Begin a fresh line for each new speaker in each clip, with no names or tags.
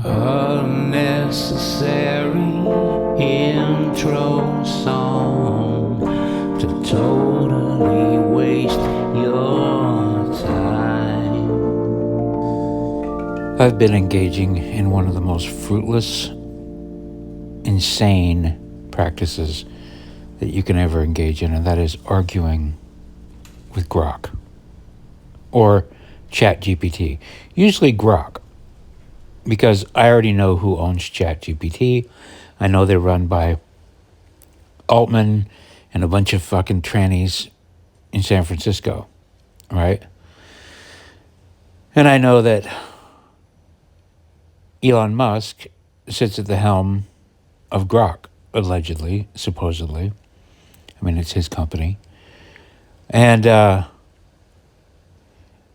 Unnecessary intro song to totally waste your time. I've been engaging in one of the most fruitless, insane practices that you can ever engage in, and that is arguing with Grok or ChatGPT. Usually Grok, because I already know who owns ChatGPT. I know they're run by Altman and a bunch of fucking trannies in San Francisco, right? And I know that Elon Musk sits at the helm of Grok, allegedly, supposedly. I mean, it's his company. And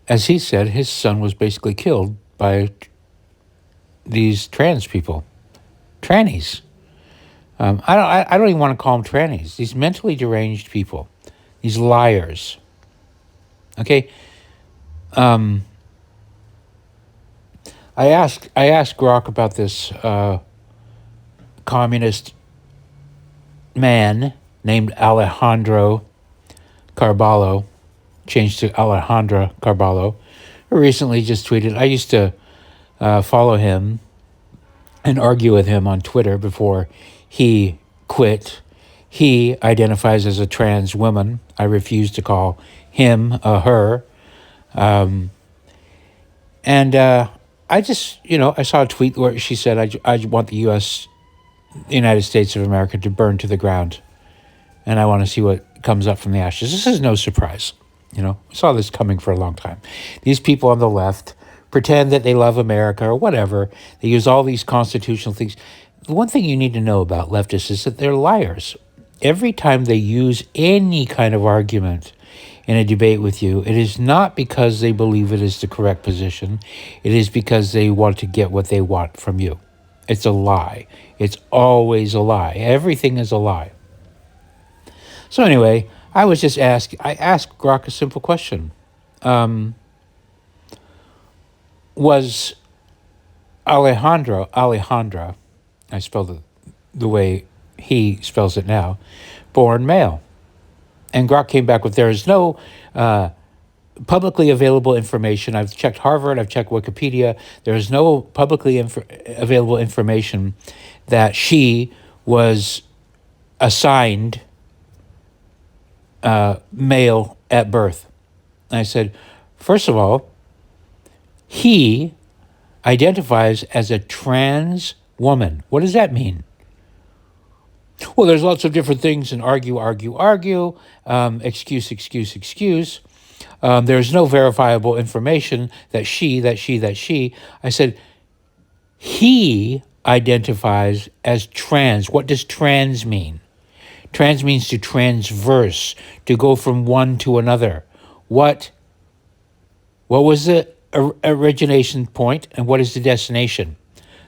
as he said, his son was basically killed by these trans people, trannies. I don't even want to call them trannies. These mentally deranged people, these liars. Okay. I asked Grok about this communist man named Alejandro Carballo, changed to Alejandra Carballo, who recently just tweeted. I used to follow him and argue with him on Twitter before he quit. He identifies as a trans woman. I refuse to call him her. And I just, I saw a tweet where she said, I want the United States of America to burn to the ground. And I want to see what comes up from the ashes. This is no surprise. I saw this coming for a long time. These people on the left pretend that they love America or whatever. They use all these constitutional things. The one thing you need to know about leftists is that they're liars. Every time they use any kind of argument in a debate with you, it is not because they believe it is the correct position. It is because they want to get what they want from you. It's a lie. It's always a lie. Everything is a lie. So anyway, I asked Grok a simple question. Was Alejandra, I spelled it the way he spells it now, born male? And Grok came back with, there is no publicly available information. I've checked Harvard, I've checked Wikipedia. There is no publicly available information that she was assigned male at birth. And I said, first of all, he identifies as a trans woman. What does that mean? Well, there's lots of different things, and argue, excuse. There's no verifiable information that she. I said, he identifies as trans. What does trans mean? Trans means to transverse, to go from one to another. What was the origination point, and what is the destination?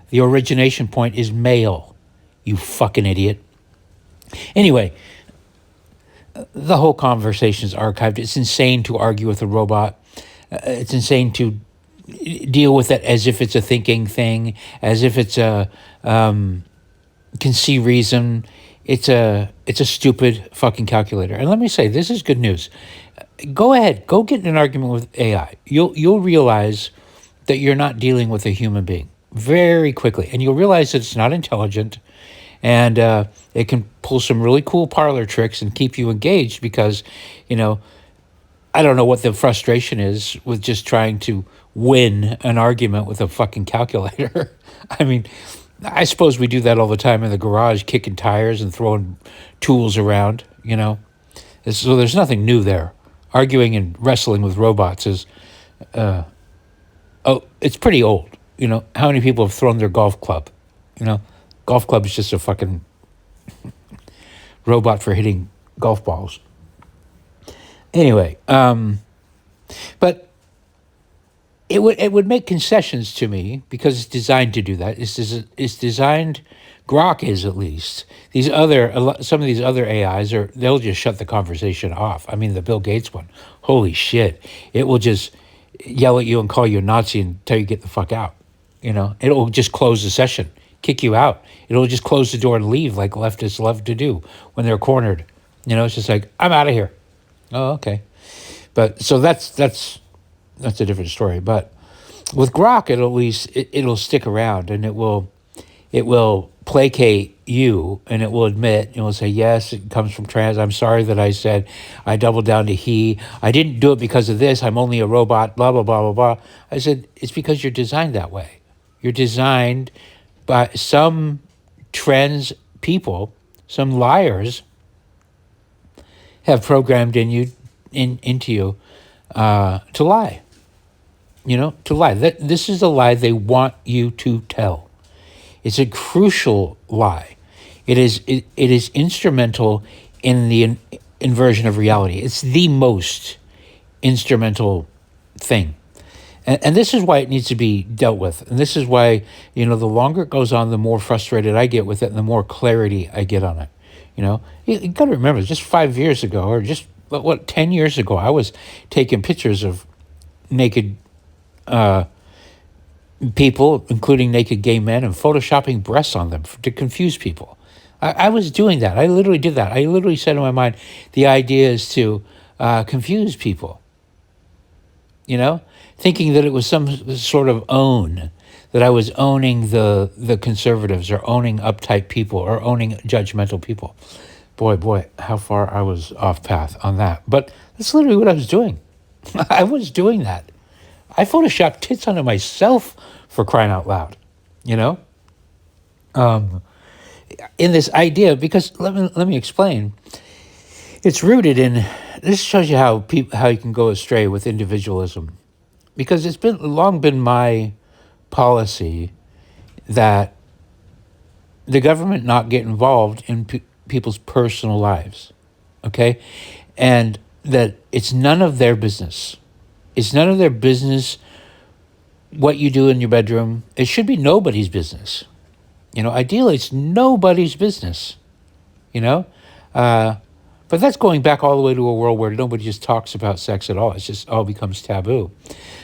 The origination point is male, you fucking idiot. Anyway, the whole conversation is archived. It's insane to argue with a robot. It's insane to deal with it as if it's a thinking thing, as if it's can see reason. It's a stupid fucking calculator. And let me say, this is good news. Go ahead, go get in an argument with AI. You'll realize that you're not dealing with a human being very quickly, and you'll realize that it's not intelligent, and it can pull some really cool parlor tricks and keep you engaged because, I don't know what the frustration is with just trying to win an argument with a fucking calculator. I mean, I suppose we do that all the time in the garage, kicking tires and throwing tools around, So there's nothing new there. Arguing and wrestling with robots is, it's pretty old. How many people have thrown their golf club? Golf club is just a fucking robot for hitting golf balls. Anyway, but it would make concessions to me because it's designed to do that. It's designed. Grok is, at least. Some of these other AIs they'll just shut the conversation off. I mean, the Bill Gates one, holy shit! It will just yell at you and call you a Nazi and tell you to get the fuck out. It'll just close the session, kick you out. It'll just close the door and leave, like leftists love to do when they're cornered. It's just like, I'm out of here. Oh, okay. But so that's a different story. But with Grok, it'll stick around, and it will placate you, and it will admit, it will say, yes, it comes from trans. I'm sorry that I said I doubled down to he. I didn't do it because of this. I'm only a robot, blah, blah, blah, blah, blah. I said, it's because you're designed that way. You're designed by some trans people, some liars have programmed into you to lie. To lie. This is the lie they want you to tell. It's a crucial lie. It is instrumental in the inversion of reality. It's the most instrumental thing. And this is why it needs to be dealt with. And this is why, the longer it goes on, the more frustrated I get with it and the more clarity I get on it. You got to remember, just 5 years ago, or just, 10 years ago, I was taking pictures of naked people, including naked gay men, and photoshopping breasts on them to confuse people. I was doing that. I literally did that. I literally said in my mind, the idea is to confuse people, thinking that it was some sort of that I was owning the conservatives, or owning uptight people, or owning judgmental people. Boy, how far I was off path on that. But that's literally what I was doing. I was doing that. I photoshopped tits onto myself, for crying out loud, in this idea, because let me explain. It's rooted in, this shows you how you can go astray with individualism, because it's long been my policy that the government not get involved in people's personal lives, okay, and that it's none of their business. It's none of their business what you do in your bedroom. It should be nobody's business. Ideally, it's nobody's business, but that's going back all the way to a world where nobody just talks about sex at all. It's just all becomes taboo.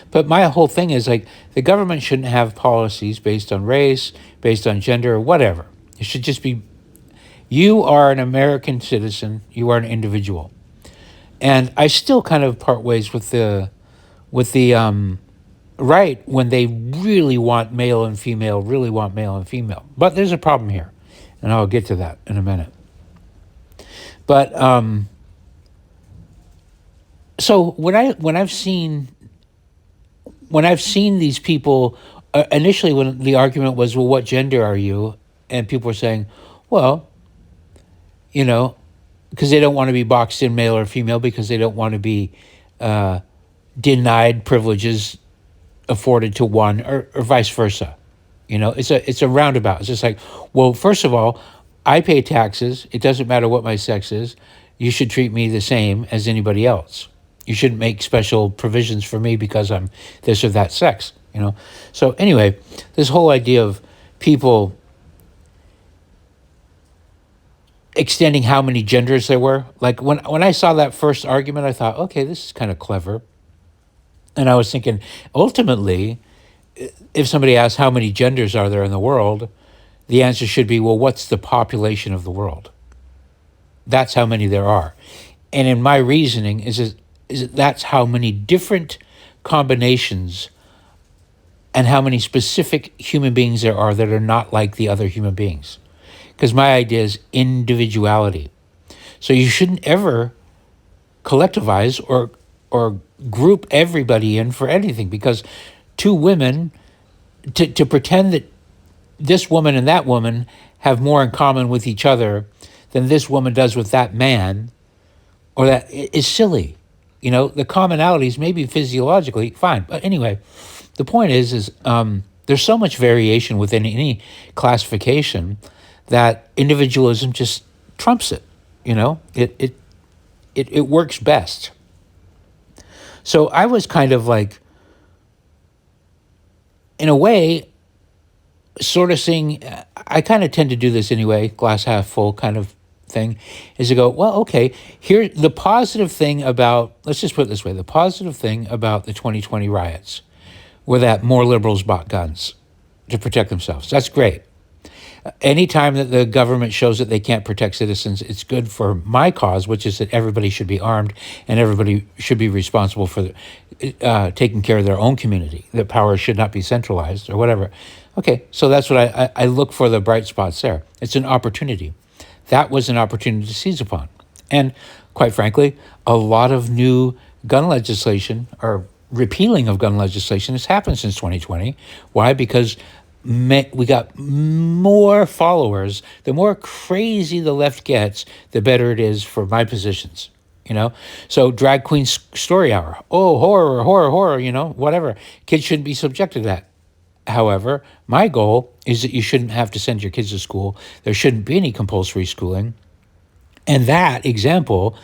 But my whole thing is, like, the government shouldn't have policies based on race, based on gender, or whatever. It should just be, you are an American citizen, you are an individual. And I still kind of part ways with the right when they really want male and female, But there's a problem here, and I'll get to that in a minute. But so when I've seen these people, initially when the argument was, well, what gender are you? And people were saying, well, because they don't want to be boxed in male or female, because they don't want to be denied privileges afforded to one, or vice versa. It's a roundabout. It's just like, well, first of all, I pay taxes. It doesn't matter what my sex is. You should treat me the same as anybody else. You shouldn't make special provisions for me because I'm this or that sex. So anyway, this whole idea of people extending how many genders there were. Like when I saw that first argument, I thought, okay, this is kind of clever. And I was thinking, ultimately, if somebody asks how many genders are there in the world, the answer should be, well, what's the population of the world? That's how many there are. And in my reasoning is that's how many different combinations and how many specific human beings there are that are not like the other human beings. Because my idea is individuality. So you shouldn't ever collectivize or group everybody in for anything, because two women, to pretend that this woman and that woman have more in common with each other than this woman does with that man, or that is silly. The commonalities maybe physiologically fine, but anyway, the point is there's so much variation within any classification that individualism just trumps it. It works best. So I was kind of like, in a way, sort of seeing, I kind of tend to do this anyway, glass half full kind of thing, is to go, well, okay, here, the positive thing about, let's just put it this way, the positive thing about the 2020 riots were that more liberals bought guns. to protect themselves. That's great. Anytime that the government shows that they can't protect citizens, it's good for my cause, which is that everybody should be armed and everybody should be responsible for taking care of their own community. That power should not be centralized or whatever. Okay, so that's what I look for, the bright spots there. It's an opportunity. That was an opportunity to seize upon. And quite frankly, a lot of new gun legislation or repealing of gun legislation has happened since 2020. Why? Because we got more followers. The more crazy the left gets, the better it is for my positions. So drag queen story hour. Oh, horror, horror, horror. Whatever. Kids shouldn't be subjected to that. However, my goal is that you shouldn't have to send your kids to school. There shouldn't be any compulsory schooling. And that example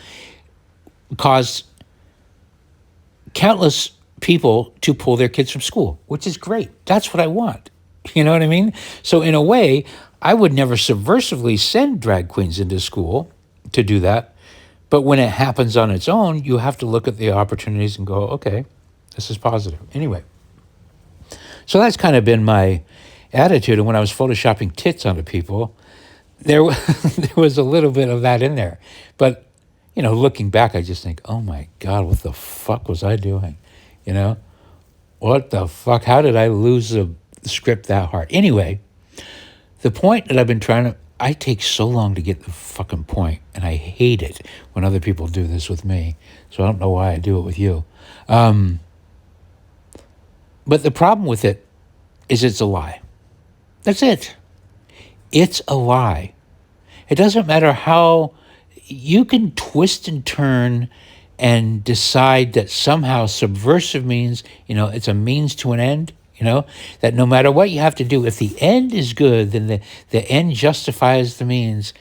caused countless people to pull their kids from school, which is great. That's what I want. You know what I mean? So in a way, I would never subversively send drag queens into school to do that. But when it happens on its own, you have to look at the opportunities and go, okay, this is positive. Anyway, so that's kind of been my attitude. And when I was photoshopping tits onto people, there was a little bit of that in there. But, looking back, I just think, oh my God, what the fuck was I doing? What the fuck? How did I lose the script that hard? Anyway, the point that I've been I take so long to get the fucking point, and I hate it when other people do this with me. So I don't know why I do it with you. But the problem with it is it's a lie. That's it. It's a lie. It doesn't matter how you can twist and turn and decide that somehow subversive means, it's a means to an end, that no matter what you have to do, if the end is good, then the end justifies the means.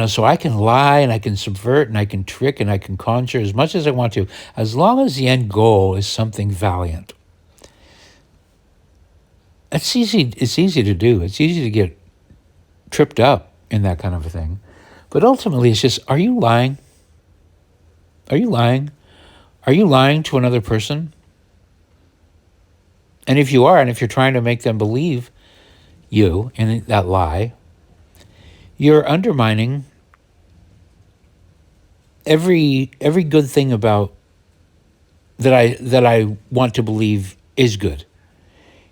So I can lie and I can subvert and I can trick and I can conjure as much as I want to, as long as the end goal is something valiant. It's easy to do. It's easy to get tripped up in that kind of a thing. But ultimately, it's just, are you lying? Are you lying? Are you lying to another person? And if you are, and if you're trying to make them believe you in that lie, you're undermining every good thing about that I want to believe is good.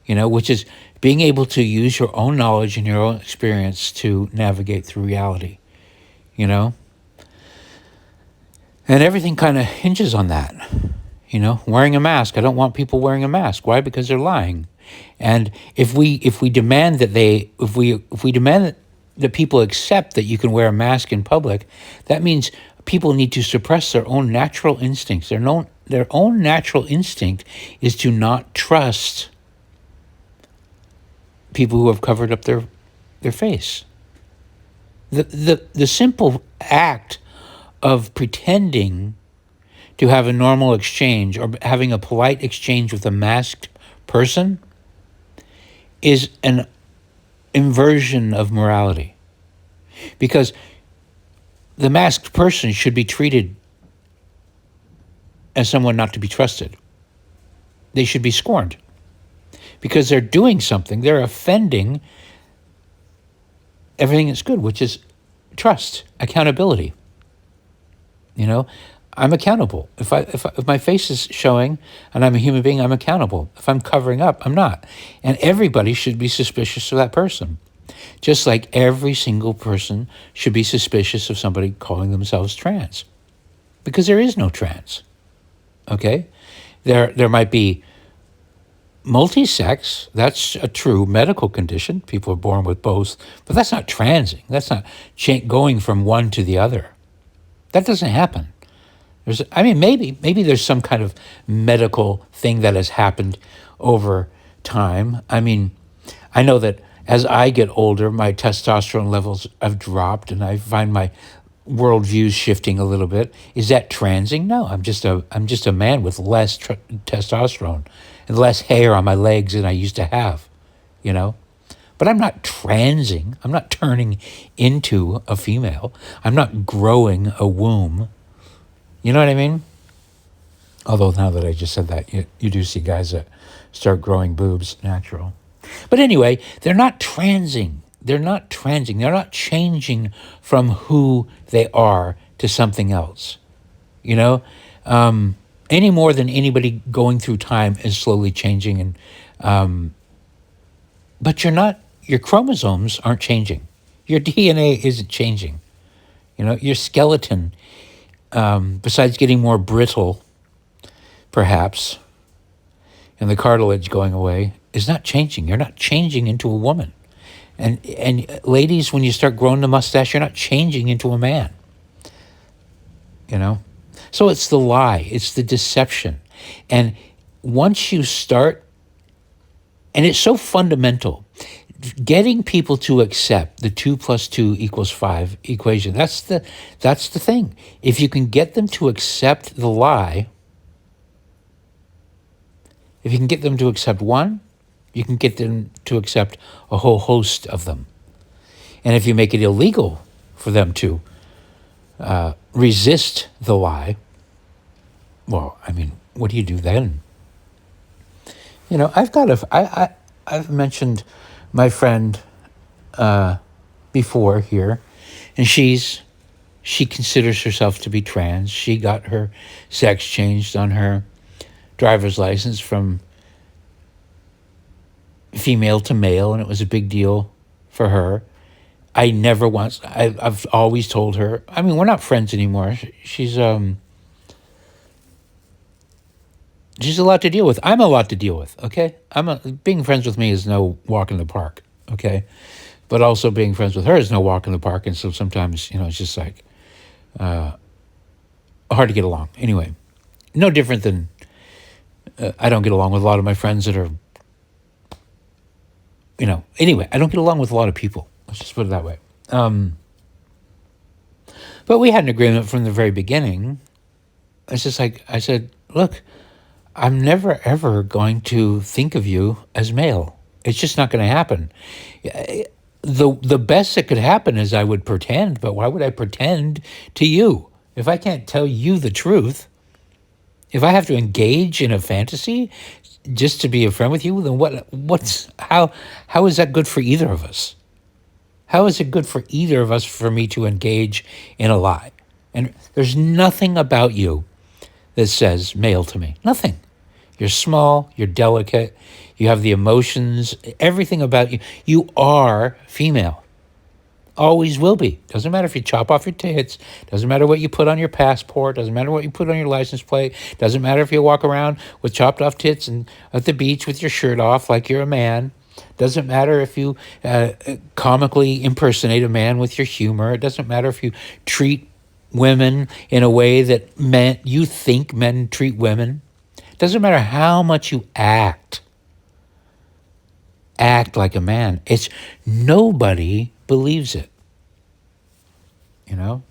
Which is being able to use your own knowledge and your own experience to navigate through reality, And everything kind of hinges on that, Wearing a mask. I don't want people wearing a mask. Why? Because they're lying. And if we demand that if we demand that people accept that you can wear a mask in public, that means people need to suppress their own natural instincts. Their own natural instinct is to not trust people who have covered up their face. The simple act of pretending to have a normal exchange or having a polite exchange with a masked person is an inversion of morality. Because the masked person should be treated as someone not to be trusted. They should be scorned. Because they're doing something, they're offending everything that's good, which is trust, accountability. I'm accountable. If my face is showing and I'm a human being, I'm accountable. If I'm covering up, I'm not. And everybody should be suspicious of that person. Just like every single person should be suspicious of somebody calling themselves trans. Because there is no trans. Okay? There might be multi-sex. That's a true medical condition. People are born with both. But that's not transing. That's not going from one to the other. That doesn't happen. Maybe there's some kind of medical thing that has happened over time. I know that as I get older, my testosterone levels have dropped, and I find my worldviews shifting a little bit. Is that transing? No, I'm just a man with less testosterone and less hair on my legs than I used to have, But I'm not transing. I'm not turning into a female. I'm not growing a womb. You know what I mean? Although now that I just said that, you do see guys that start growing boobs natural. But anyway, they're not transing. They're not transing. They're not changing from who they are to something else. You know, any more than anybody going through time is slowly changing. But you're not. Your chromosomes aren't changing. Your DNA isn't changing. You know, your skeleton, besides getting more brittle, perhaps, and the cartilage going away, is not changing. You're not changing into a woman. And ladies, when you start growing the mustache, you're not changing into a man. You know? So it's the lie, it's the deception. And once you start, and it's so fundamental, getting people to accept the 2 + 2 = 5 equation, that's the thing. If you can get them to accept the lie, if you can get them to accept one, you can get them to accept a whole host of them. And if you make it illegal for them to resist the lie, well, I mean, what do you do then? You know, I've mentioned my friend before here, and she considers herself to be trans. She got her sex changed on her driver's license from female to male, and it was a big deal for her. I've always told her, I mean, we're not friends anymore. She's a lot to deal with. I'm a lot to deal with, okay? Being friends with me is no walk in the park, okay? But also being friends with her is no walk in the park, and so sometimes, you know, it's just like hard to get along. Anyway, no different than I don't get along with a lot of my friends that are, you know, anyway, I don't get along with a lot of people. Let's just put it that way. But we had an agreement from the very beginning. It's just like, I said, look, I'm never, ever going to think of you as male. It's just not going to happen. The best that could happen is I would pretend, but why would I pretend to you? If I can't tell you the truth, if I have to engage in a fantasy just to be a friend with you, then how is that good for either of us? How is it good for either of us for me to engage in a lie? And there's nothing about you that says male to me. Nothing. You're small, you're delicate, you have the emotions, everything about you. You are female. Always will be. Doesn't matter if you chop off your tits, doesn't matter what you put on your passport, doesn't matter what you put on your license plate, doesn't matter if you walk around with chopped off tits and at the beach with your shirt off like you're a man. Doesn't matter if you comically impersonate a man with your humor. It doesn't matter if you treat women in a way that you think men treat women. It doesn't matter how much you act like a man. It's nobody believes it, you know?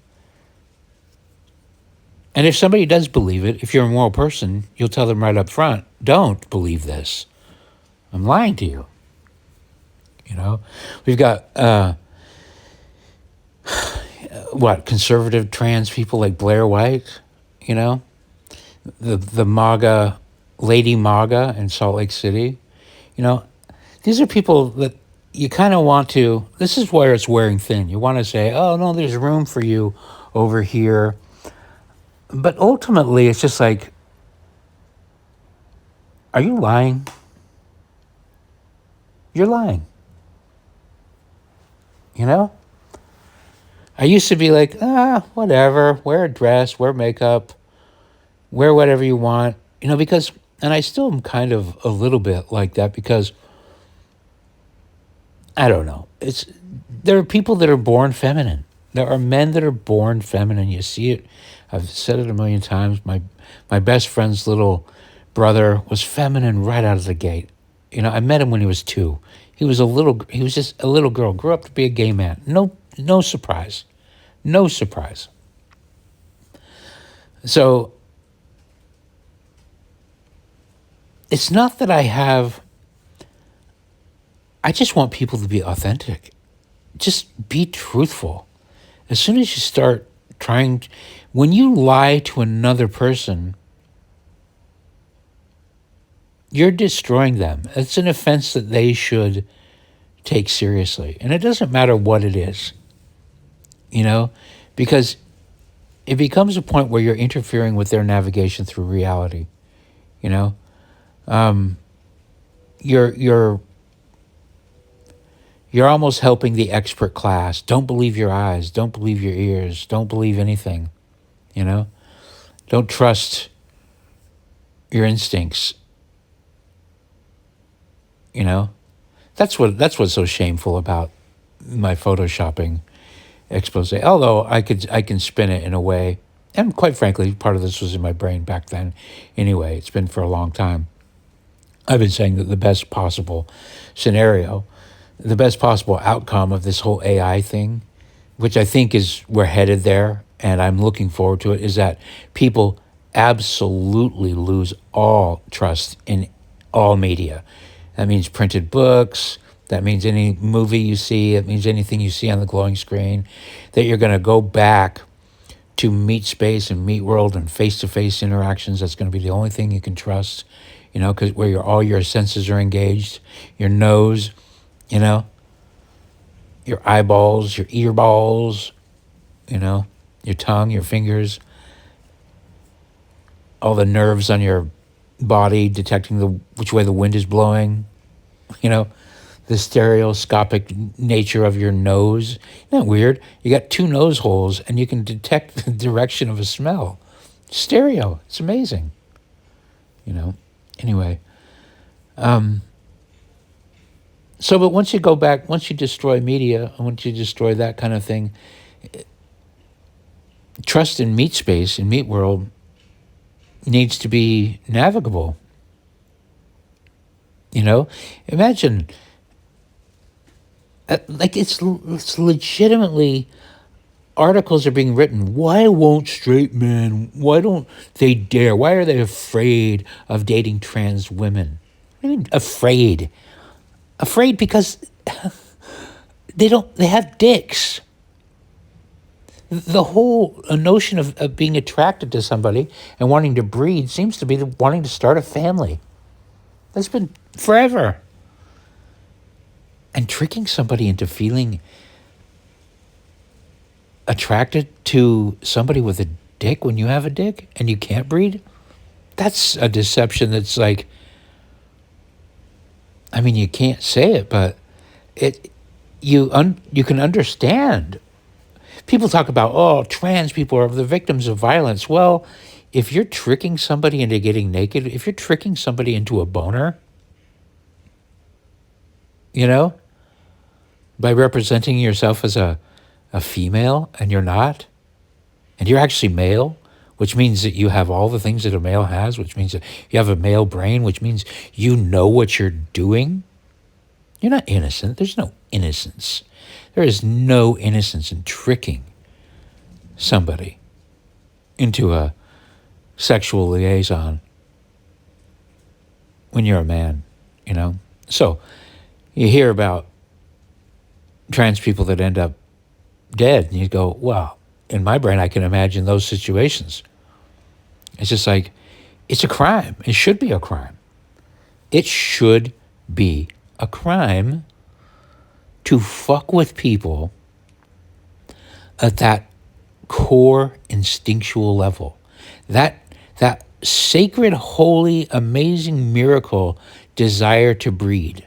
And if somebody does believe it, if you're a moral person, you'll tell them right up front, don't believe this. I'm lying to you. You know, we've got conservative trans people like Blair White, you know, the MAGA, Lady MAGA in Salt Lake City. You know, these are people that you kind of want to, this is where it's wearing thin. You want to say, oh, no, there's room for you over here. But ultimately, it's just like, are you lying? You're lying. You know? I used to be like, whatever, wear a dress, wear makeup, wear whatever you want, you know, because, and I still am kind of a little bit like that because, I don't know, there are people that are born feminine. There are men that are born feminine. You see it. I've said it a million times. My best friend's little brother was feminine right out of the gate. You know, I met him when he was 2. He was just a little girl, grew up to be a gay man. No surprise. No surprise. So it's not that I just want people to be authentic. Just be truthful. As soon as you start when you lie to another person, you're destroying them. It's an offense that they should take seriously. And it doesn't matter what it is, you know, because it becomes a point where you're interfering with their navigation through reality, you know. You're you're almost helping the expert class. Don't believe your eyes, don't believe your ears, don't believe anything, you know. Don't trust your instincts, you know. That's what's so shameful about my photoshopping expose. Although I can spin it in a way, and quite frankly, part of this was in my brain back then. Anyway, it's been for a long time. I've been saying that the best possible scenario, the best possible outcome of this whole AI thing, which I think is we're headed there, and I'm looking forward to it, is that people absolutely lose all trust in all media. That means printed books. That means any movie you see. It means anything you see on the glowing screen. That you're going to go back to meet space and meet world and face-to-face interactions. That's going to be the only thing you can trust, you know, because where all your senses are engaged, your nose, you know, your eyeballs, your earballs, you know, your tongue, your fingers, all the nerves on your body detecting which way the wind is blowing, you know, the stereoscopic nature of your nose. Isn't that weird? You got two nose holes and you can detect the direction of a smell. Stereo. It's amazing. You know. Anyway. So, but once you go back, once you destroy media, once you destroy that kind of thing, trust in meat space, in meat world, needs to be navigable. You know, imagine, like it's legitimately articles are being written. Why won't straight men? Why don't they dare? Why are they afraid of dating trans women? What do you mean afraid? Afraid because they don't. They have dicks. The whole notion of being attracted to somebody and wanting to breed seems to be wanting to start a family. That's been forever. And tricking somebody into feeling attracted to somebody with a dick when you have a dick and you can't breed, that's a deception that's like, I mean, you can't say it, but you can understand. People talk about, oh, trans people are the victims of violence. Well, if you're tricking somebody into getting naked, if you're tricking somebody into a boner, you know, by representing yourself as a female and you're not, and you're actually male, which means that you have all the things that a male has, which means that you have a male brain, which means you know what you're doing. You're not innocent. There's no innocence. There is no innocence in tricking somebody into a sexual liaison when you're a man, you know? So you hear about trans people that end up dead, and you go, wow, in my brain, I can imagine those situations. It's just like, it's a crime. It should be a crime. It should be a crime to fuck with people at that core instinctual level. That sacred, holy, amazing miracle desire to breed,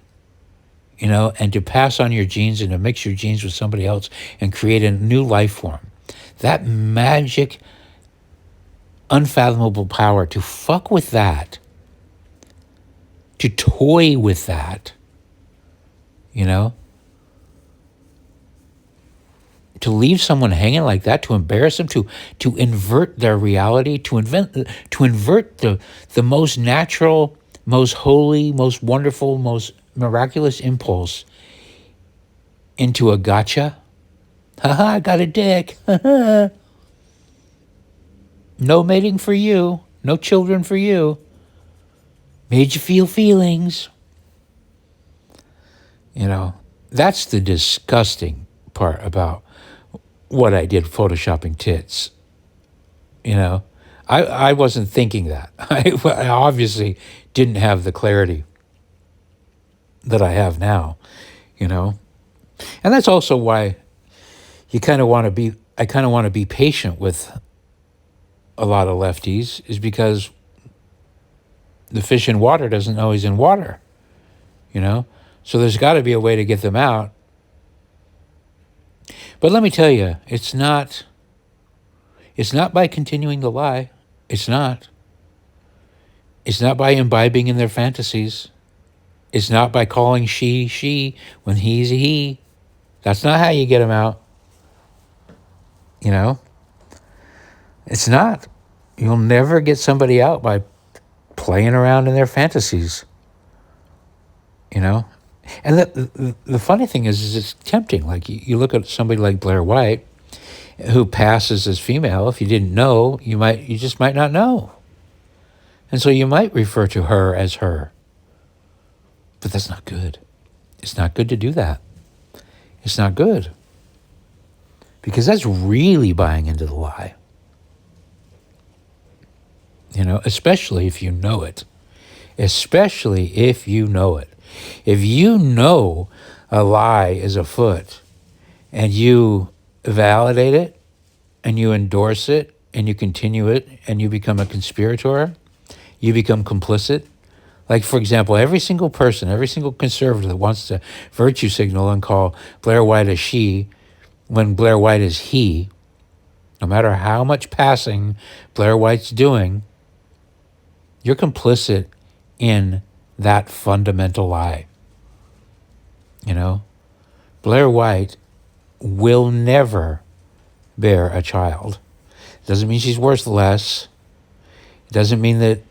you know, and to pass on your genes and to mix your genes with somebody else and create a new life form. That magic, unfathomable power to fuck with that, to toy with that, you know, to leave someone hanging like that, to embarrass them, to invert their reality, to invert the most natural, most holy, most wonderful, most miraculous impulse into a gotcha. Haha, I got a dick. No mating for you. No children for you. Made you feel feelings. You know, that's the disgusting part about what I did photoshopping tits. You know, I wasn't thinking that. I obviously didn't have the clarity that I have now, you know? And that's also why you kind of want to be, I kind of want to be patient with a lot of lefties, is because the fish in water doesn't know he's in water, you know? So there's got to be a way to get them out. But let me tell you, it's not by continuing to lie. It's not. It's not by imbibing in their fantasies. It's not by calling she when he's a he. That's not how you get them out, you know? It's not. You'll never get somebody out by playing around in their fantasies, you know? And the funny thing is it's tempting. Like you look at somebody like Blair White, who passes as female. If you didn't know, you just might not know. And so you might refer to her as her. But that's not good. It's not good to do that. It's not good. Because that's really buying into the lie. You know, especially if you know it. Especially if you know it. If you know a lie is afoot and you validate it and you endorse it and you continue it and you become a conspirator, you become complicit. Like, for example, every single person, every single conservative that wants to virtue signal and call Blair White a she when Blair White is he, no matter how much passing Blair White's doing, you're complicit in that fundamental lie. You know, Blair White will never bear a child. Doesn't mean she's worthless. It doesn't mean that,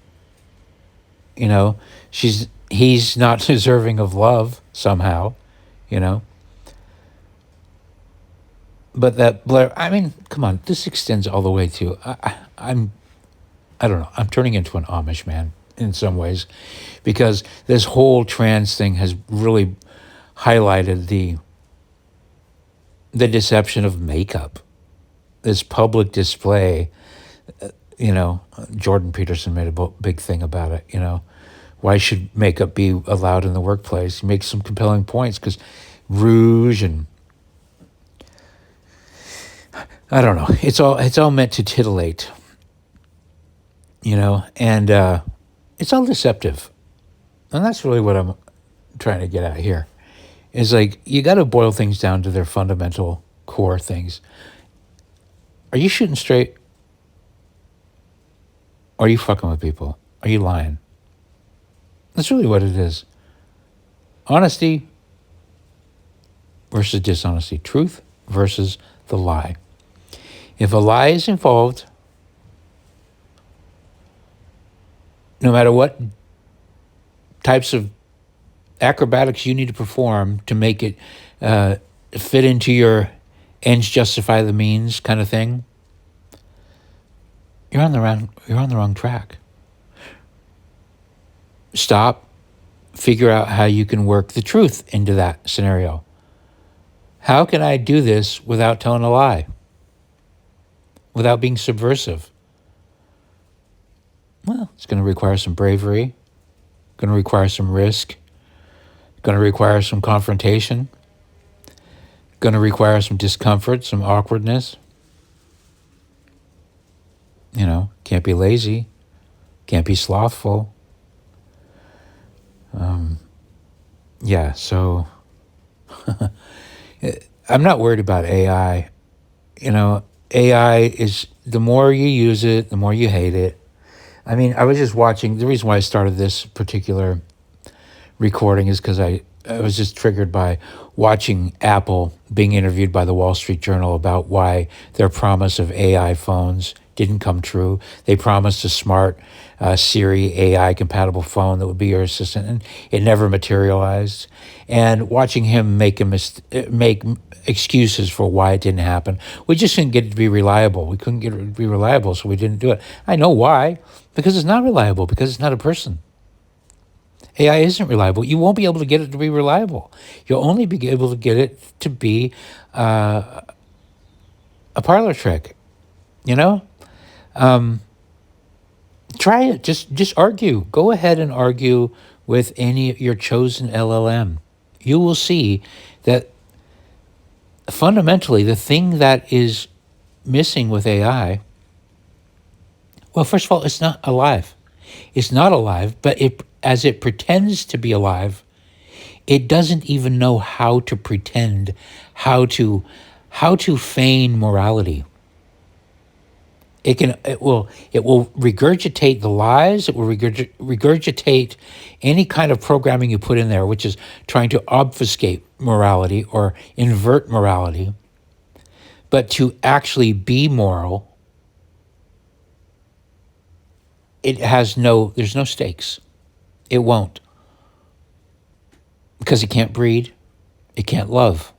you know, he's not deserving of love somehow, you know. But that Blair, I mean, come on, this extends all the way to, I don't know, I'm turning into an Amish man in some ways, because this whole trans thing has really highlighted the deception of makeup, this public display. You know, Jordan Peterson made a big thing about it. You know, why should makeup be allowed in the workplace? He makes some compelling points, because rouge and I don't know. It's all meant to titillate. You know, and it's all deceptive, and that's really what I'm trying to get at here. Is like you got to boil things down to their fundamental core things. Are you shooting straight? Are you fucking with people? Are you lying? That's really what it is. Honesty versus dishonesty. Truth versus the lie. If a lie is involved, no matter what types of acrobatics you need to perform to make it fit into your ends justify the means kind of thing, you're on the wrong track. Stop, figure out how you can work the truth into that scenario. How can I do this without telling a lie? Without being subversive? Well, it's going to require some bravery, going to require some risk, going to require some confrontation, going to require some discomfort, some awkwardness. You know, can't be lazy, can't be slothful. Yeah, so I'm not worried about AI. You know, AI is, the more you use it, the more you hate it. I mean, I was just watching, the reason why I started this particular recording is because I was just triggered by watching Apple being interviewed by the Wall Street Journal about why their promise of AI phones didn't come true. They promised a smart Siri AI compatible phone that would be your assistant, and it never materialized. And watching him make excuses for why it didn't happen. We just couldn't get it to be reliable. We couldn't get it to be reliable, so we didn't do it. I know why. Because it's not reliable, because it's not a person. AI isn't reliable. You won't be able to get it to be reliable. You'll only be able to get it to be a parlor trick, you know? Try it. Just argue. Go ahead and argue with any your chosen LLM. You will see that fundamentally the thing that is missing with AI, well, first of all, it's not alive. It's not alive, but as it pretends to be alive, it doesn't even know how to pretend, how to feign morality. It will regurgitate the lies. It will regurgitate any kind of programming you put in there, which is trying to obfuscate morality or invert morality. But to actually be moral, there's no stakes. It won't, because it can't breed, it can't love,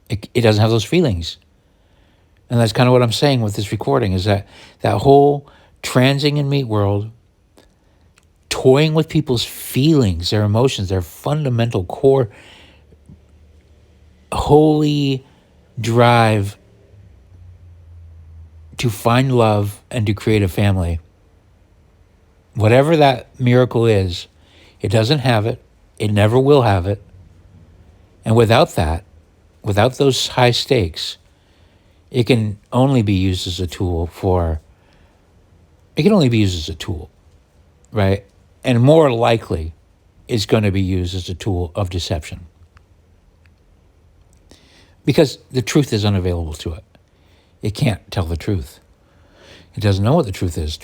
it doesn't have those feelings. And that's kind of what I'm saying with this recording, is that whole transing in meat world, toying with people's feelings, their emotions, their fundamental core, holy drive to find love and to create a family. Whatever that miracle is, it doesn't have it. It never will have it. And without that, without those high stakes, it can only be used as a tool right? And more likely, it's going to be used as a tool of deception. Because the truth is unavailable to it. It can't tell the truth. It doesn't know what the truth is.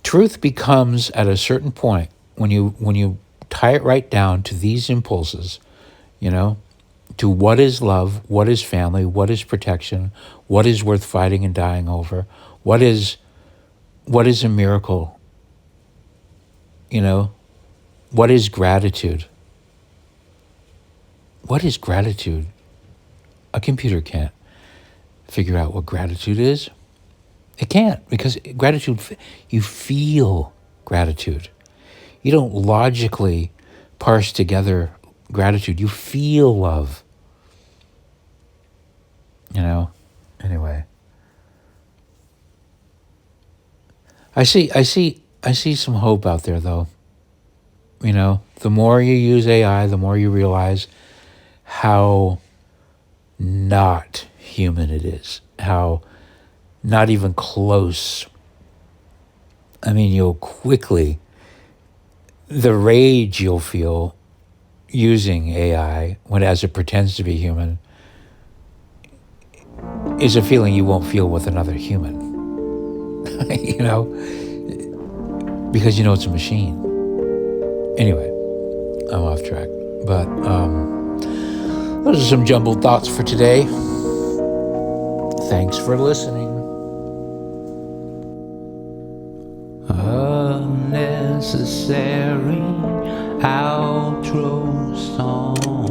Truth becomes, at a certain point, when you tie it right down to these impulses, to what is love, what is family, what is protection, what is worth fighting and dying over, what is a miracle, what is gratitude? What is gratitude? A computer can't figure out what gratitude is. It can't, because gratitude, you feel gratitude. You don't logically parse together gratitude. You feel love. Anyway. I see some hope out there, though. The more you use AI, the more you realize how not human it is, how not even close. I mean, the rage you'll feel using AI as it pretends to be human is a feeling you won't feel with another human, because it's a machine. Anyway, I'm off track, but those are some jumbled thoughts for today. Thanks for listening. Unnecessary outro song.